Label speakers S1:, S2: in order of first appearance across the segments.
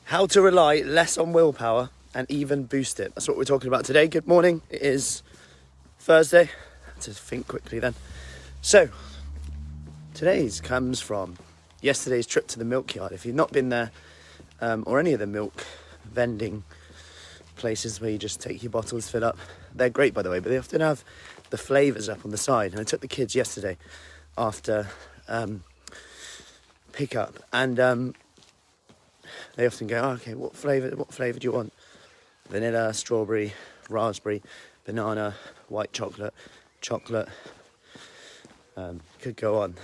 S1: How to rely less on willpower and even boost it. That's what we're talking about today. Good morning. It is Thursday. I have to think quickly then. So, today's comes from yesterday's trip to the milk yard. If you've not been there, or any of the milk vending places where you just take your bottles, fill up, they're great, by the way, but they often have the flavours up on the side. And I took the kids yesterday after pickup, and they often go, okay, what flavour do you want? Vanilla, strawberry, raspberry, banana, white chocolate, could go on.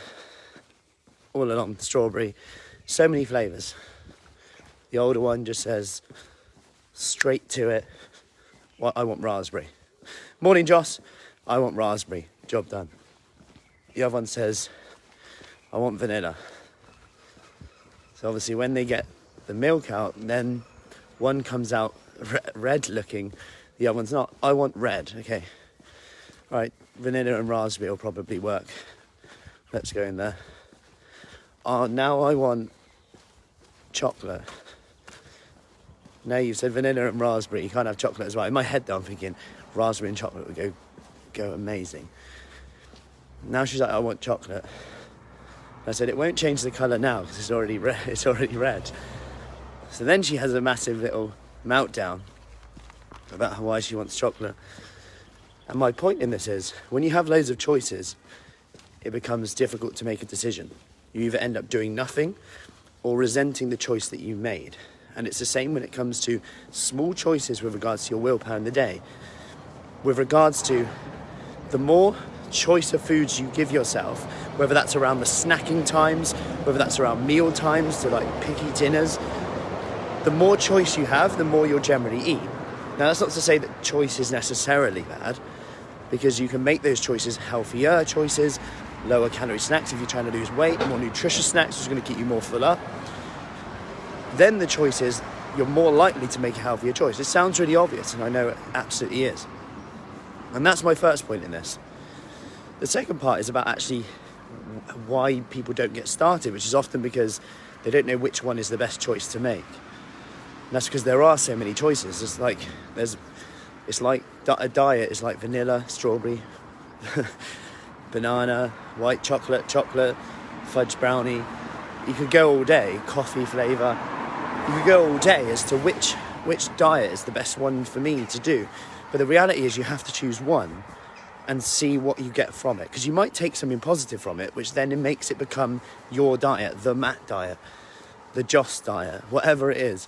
S1: All along, strawberry, so many flavours. The older one just says, straight to it, well, I want raspberry. Morning, Joss, I want raspberry, job done. The other one says, I want vanilla. So obviously when they get the milk out, then one comes out red looking, the other one's not. I want red, okay. Right, vanilla and raspberry will probably work. Let's go in there. Now I want chocolate. Now you've said vanilla and raspberry, you can't have chocolate as well. In my head though, I'm thinking raspberry and chocolate would go amazing. Now she's like, I want chocolate. I said, it won't change the colour now because it's already red. So then she has a massive little meltdown about why she wants chocolate. And my point in this is, when you have loads of choices, it becomes difficult to make a decision. You either end up doing nothing or resenting the choice that you made. And it's the same when it comes to small choices with regards to your willpower in the day. With regards to the more choice of foods you give yourself, whether that's around the snacking times, whether that's around meal times, to like picky dinners, the more choice you have, the more you'll generally eat. Now that's not to say that choice is necessarily bad, because you can make those choices healthier choices, lower calorie snacks if you're trying to lose weight, more nutritious snacks which is going to keep you more full up. Then the choice is you're more likely to make a healthier choice. It sounds really obvious, and I know it absolutely is. And that's my first point in this. The second part is about actually why people don't get started, which is often because they don't know which one is the best choice to make. And that's because there are so many choices. It's like a diet is like vanilla, strawberry, banana, white chocolate, fudge brownie. You could go all day, coffee flavour. You could go all day as to which diet is the best one for me to do. But the reality is you have to choose one and see what you get from it. Because you might take something positive from it, which then it makes it become your diet, the Matt diet, the Joss diet, whatever it is.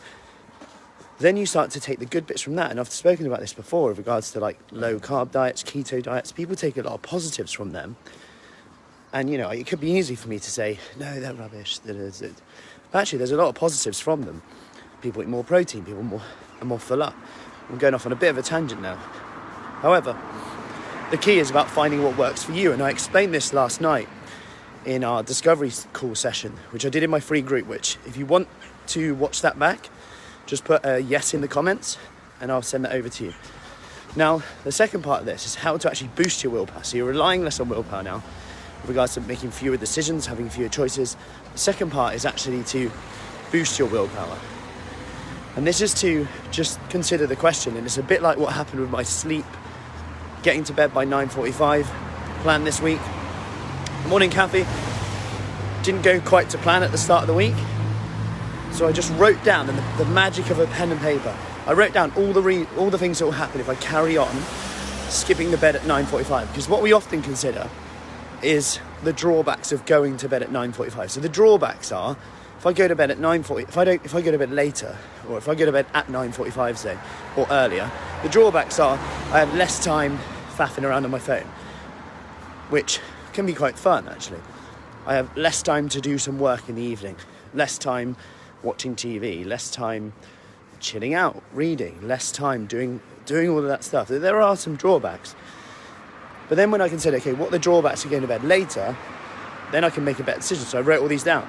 S1: Then you start to take the good bits from that. And I've spoken about this before with regards to like low carb diets, keto diets. People take a lot of positives from them. And, you know, it could be easy for me to say, no, they're rubbish. But actually, there's a lot of positives from them. People eat more protein, people are more full up. I'm going off on a bit of a tangent now. However, the key is about finding what works for you. And I explained this last night in our discovery call session, which I did in my free group, which if you want to watch that back, just put a yes in the comments and I'll send that over to you. Now, the second part of this is how to actually boost your willpower. So you're relying less on willpower now with regards to making fewer decisions, having fewer choices. The second part is actually to boost your willpower. And this is to just consider the question, and it's a bit like what happened with my sleep, getting to bed by 9:45, plan this week. Morning, Kathy. Didn't go quite to plan at the start of the week. So I just wrote down, and the magic of a pen and paper, I wrote down all the things that will happen if I carry on skipping the bed at 9:45. Because what we often consider is the drawbacks of going to bed at 9:45. So the drawbacks are, if I go to bed at 9:40, if I go to bed later, or if I go to bed at 9:45, say, or earlier, the drawbacks are I have less time faffing around on my phone, which can be quite fun actually. I have less time to do some work in the evening, less time watching TV, less time chilling out, reading, less time doing all of that stuff. There are some drawbacks. But then when I consider, okay, what are the drawbacks of going to bed later, then I can make a better decision. So I wrote all these down.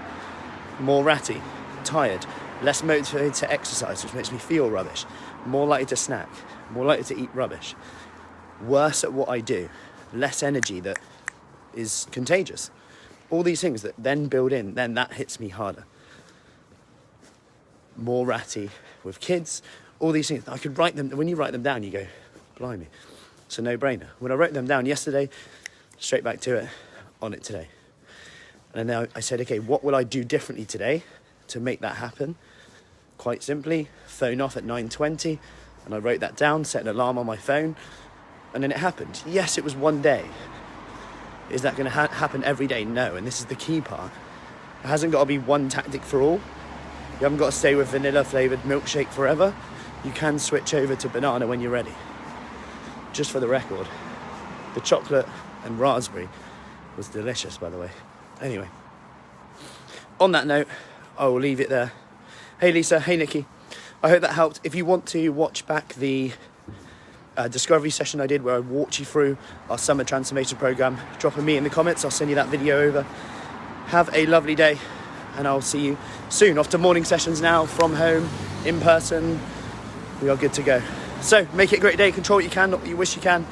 S1: More ratty, tired, less motivated to exercise, which makes me feel rubbish, more likely to snack, more likely to eat rubbish, worse at what I do, less energy that is contagious. All these things that then build in, then that hits me harder. more ratty with kids, all these things. I could write them. When you write them down, you go, blimey, it's a no-brainer. When I wrote them down yesterday, straight back to it, on it today. And then I said, okay, what will I do differently today to make that happen? Quite simply, phone off at 9:20, and I wrote that down, set an alarm on my phone, and then it happened. Yes, it was one day. Is that going to happen every day? No, and this is the key part. It hasn't got to be one tactic for all. You haven't got to stay with vanilla flavoured milkshake forever. You can switch over to banana when you're ready. Just for the record, the chocolate and raspberry was delicious, by the way. Anyway, on that note, I will leave it there. Hey Lisa, hey Nikki. I hope that helped. If you want to watch back the discovery session I did where I walked you through our summer transformation program, drop a me in the comments. I'll send you that video over. Have a lovely day, and I'll see you soon. Off to morning sessions now, from home, in person. We are good to go. So make it a great day. Control what you can, not what you wish you can.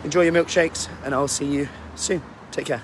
S1: Enjoy your milkshakes, and I'll see you soon. Take care.